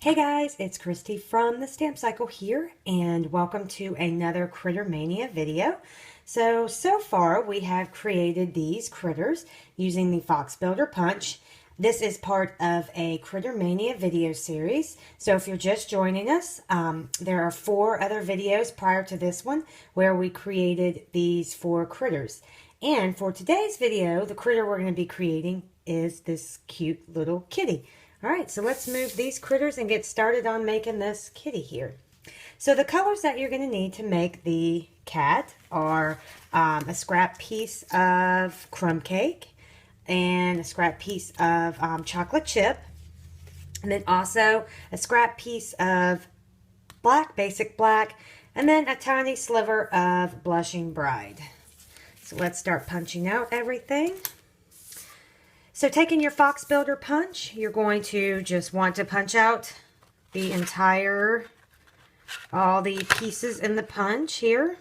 Hey guys, it's Christy from the Stamp Cycle here, and welcome to another Critter Mania video. So far we have created these critters using the Fox Builder Punch. This is part of a Critter Mania video series. So if you're just joining us, there are 4 other videos prior to this one where we created these 4 critters. And for today's video, the critter we're going to be creating is this cute little kitty. All right, so let's move these critters and get started on making this kitty here. So the colors that you're going to need to make the cat are a scrap piece of crumb cake and a scrap piece of chocolate chip, and then also a scrap piece of black, basic black, and then a tiny sliver of Blushing Bride. So let's start punching out everything. So taking your Fox Builder Punch, you're going to just want to punch out the entire, all the pieces in the punch here.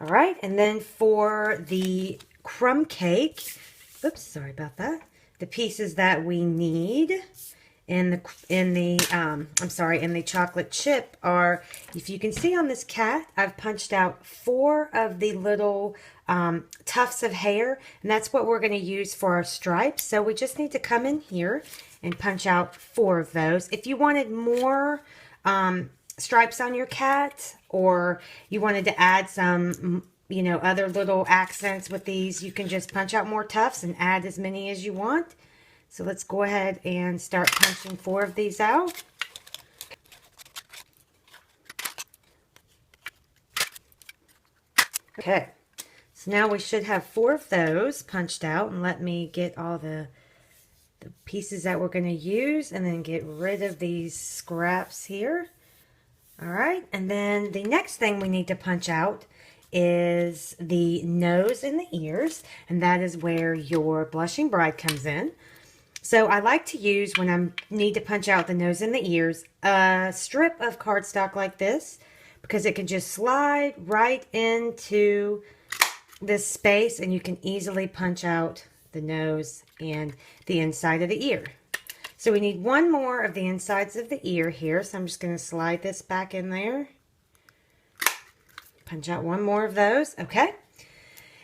All right, and then for the crumb cake, oops, sorry about that. The pieces that we need in the chocolate chip are, if you can see on this cat, I've punched out 4 of the little tufts of hair, and that's what we're going to use for our stripes. So we just need to come in here and punch out 4 of those. If you wanted more stripes on your cat, or you wanted to add some, you know, other little accents with these, you can just punch out more tufts and add as many as you want. So let's go ahead and start punching 4 of these out. Okay, so now we should have 4 of those punched out, and let me get all the pieces that we're going to use and then get rid of these scraps here. All right, and then the next thing we need to punch out is the nose and the ears, and that is where your Blushing Bride comes in. So I like to use, when I need to punch out the nose and the ears, a strip of cardstock like this, because it can just slide right into this space and you can easily punch out the nose and the inside of the ear. So we need 1 more of the insides of the ear here, so I'm just going to slide this back in there. Punch out 1 more of those, okay?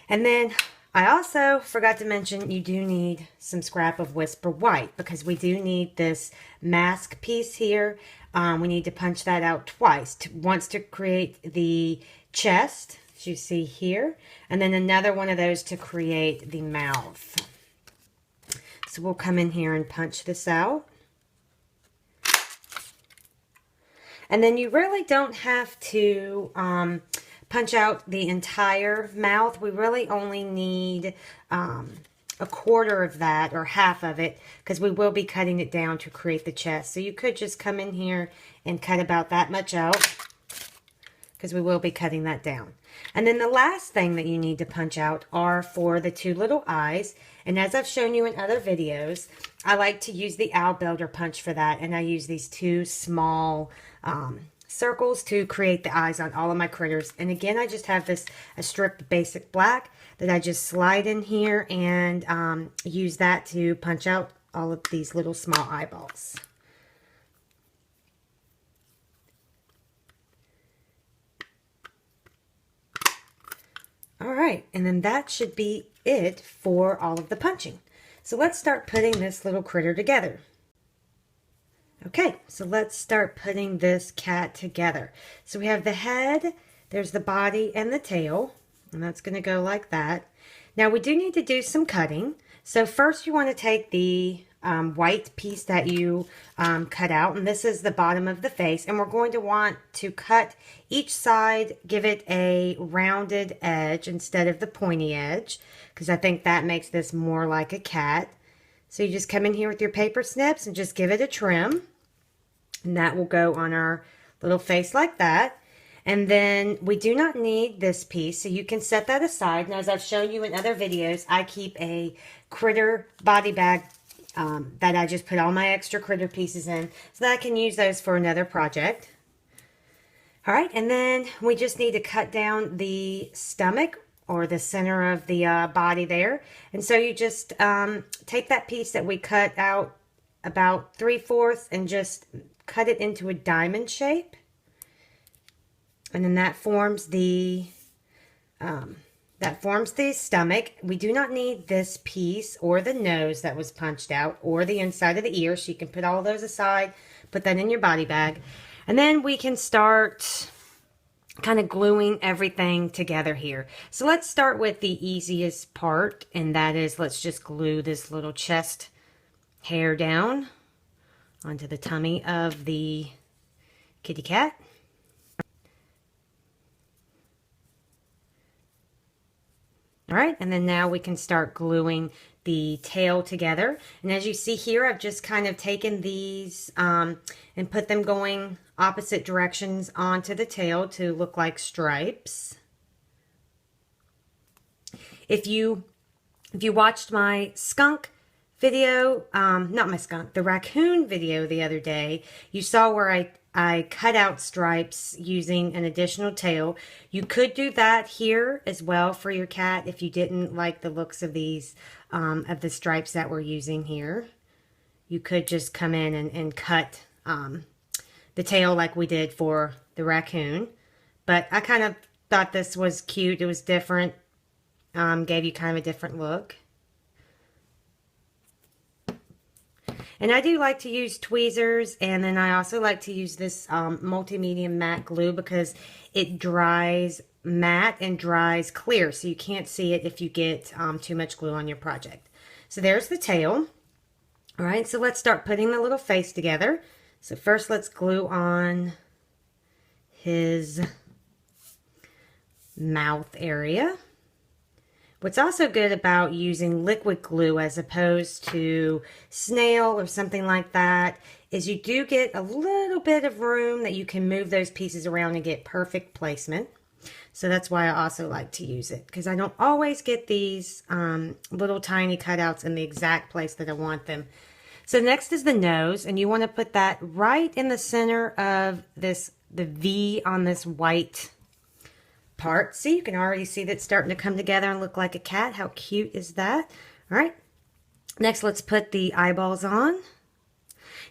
And then I also forgot to mention you do need some scrap of Whisper White, because we do need this mask piece here. We need to punch that out twice. Once to create the chest, as you see here, and then another one of those to create the mouth. So we'll come in here and punch this out. And then you really don't have to punch out the entire mouth. We really only need a quarter of that, or half of it, because we will be cutting it down to create the chest. So you could just come in here and cut about that much out, because we will be cutting that down. And then the last thing that you need to punch out are for the 2 little eyes. And as I've shown you in other videos, I like to use the Owl Builder Punch for that. And I use these 2 small circles to create the eyes on all of my critters. And again, I just have a strip of basic black that I just slide in here and use that to punch out all of these little small eyeballs. All right, and then that should be it for all of the punching. So let's start putting this little critter together. Okay, so let's start putting this cat together. So we have the head, there's the body and the tail, and that's going to go like that. Now we do need to do some cutting. So first you want to take the white piece that you cut out, and this is the bottom of the face, and we're going to want to cut each side, give it a rounded edge instead of the pointy edge, because I think that makes this more like a cat. So you just come in here with your paper snips and just give it a trim, and that will go on our little face like that. And then we do not need this piece, so you can set that aside. And as I've shown you in other videos, I keep a critter body bag that I just put all my extra critter pieces in, so that I can use those for another project. All right, and then we just need to cut down the stomach or the center of the body there. And so you just take that piece that we cut out about 3/4 and just cut it into a diamond shape. And then that forms the stomach. We do not need this piece or the nose that was punched out or the inside of the ear. So you can put all those aside, put that in your body bag. And then we can start kind of gluing everything together here. So let's start with the easiest part, and that is let's just glue this little chest hair down onto the tummy of the kitty cat. All right, and then now we can start gluing the tail together. And as you see here, I've just kind of taken these and put them going opposite directions onto the tail to look like stripes. If you watched my skunk video, not my skunk, the raccoon video the other day, you saw where I cut out stripes using an additional tail. You could do that here as well for your cat if you didn't like the looks of these, of the stripes that we're using here. You could just come in and cut the tail like we did for the raccoon. But I kind of thought this was cute. It was different. Gave you kind of a different look. And I do like to use tweezers, and then I also like to use this multimedia matte glue because it dries matte and dries clear, so you can't see it if you get too much glue on your project. So there's the tail. All right, so let's start putting the little face together. So first let's glue on his mouth area. What's also good about using liquid glue as opposed to snail or something like that is you do get a little bit of room that you can move those pieces around and get perfect placement. So that's why I also like to use it, because I don't always get these little tiny cutouts in the exact place that I want them. So next is the nose, and you want to put that right in the center of the V on this white part. See, you can already see that starting to come together and look like a cat. How cute is that? All right. Next, let's put the eyeballs on.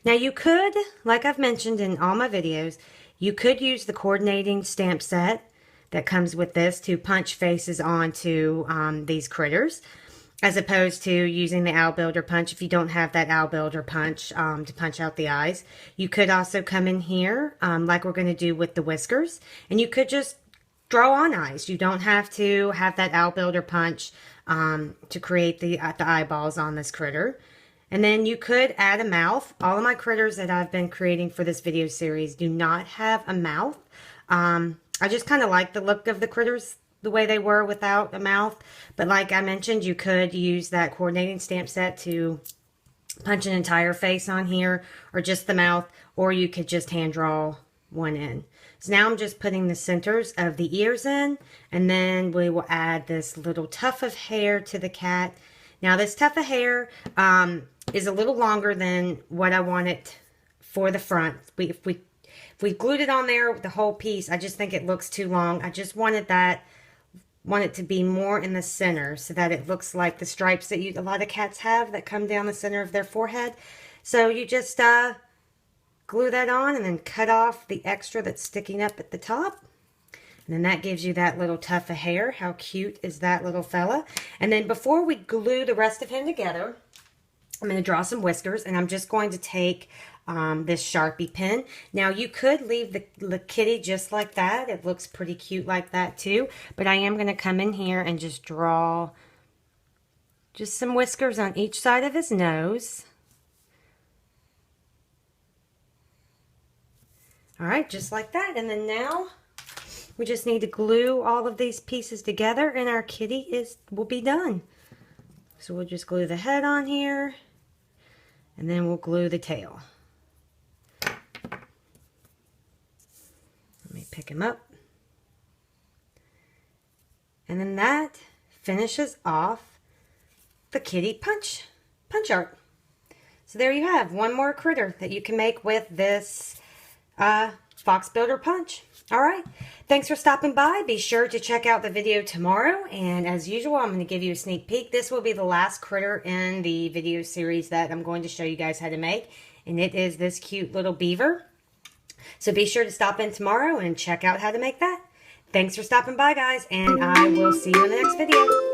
Now you could, like I've mentioned in all my videos, you could use the coordinating stamp set that comes with this to punch faces onto these critters, as opposed to using the owl builder punch if you don't have that owl builder punch to punch out the eyes. You could also come in here like we're going to do with the whiskers, and you could just draw on eyes. You don't have to have that owl builder punch to create the eyeballs on this critter. And then you could add a mouth. All of my critters that I've been creating for this video series do not have a mouth. I just kind of like the look of the critters the way they were without a mouth. But like I mentioned, you could use that coordinating stamp set to punch an entire face on here, or just the mouth, or you could just hand draw one in. So now I'm just putting the centers of the ears in, and then we will add this little tuft of hair to the cat. Now this tuft of hair is a little longer than what I want it for the front. If we glued it on there, the whole piece, I just think it looks too long. I just wanted it to be more in the center so that it looks like the stripes that a lot of cats have that come down the center of their forehead. So you just glue that on and then cut off the extra that's sticking up at the top. And then that gives you that little tuft of hair. How cute is that little fella? And then before we glue the rest of him together, I'm going to draw some whiskers, and I'm just going to take this Sharpie pen. Now you could leave the kitty just like that. It looks pretty cute like that too. But I am going to come in here and just draw just some whiskers on each side of his nose. All right, just like that. And then now we just need to glue all of these pieces together, and our kitty will be done. So we'll just glue the head on here, and then we'll glue the tail. Let me pick him up. And then that finishes off the kitty punch art. So there you have one more critter that you can make with this Fox Builder Punch. All right. Thanks for stopping by. Be sure to check out the video tomorrow. And as usual, I'm going to give you a sneak peek. This will be the last critter in the video series that I'm going to show you guys how to make. And it is this cute little beaver. So be sure to stop in tomorrow and check out how to make that. Thanks for stopping by, guys. And I will see you in the next video.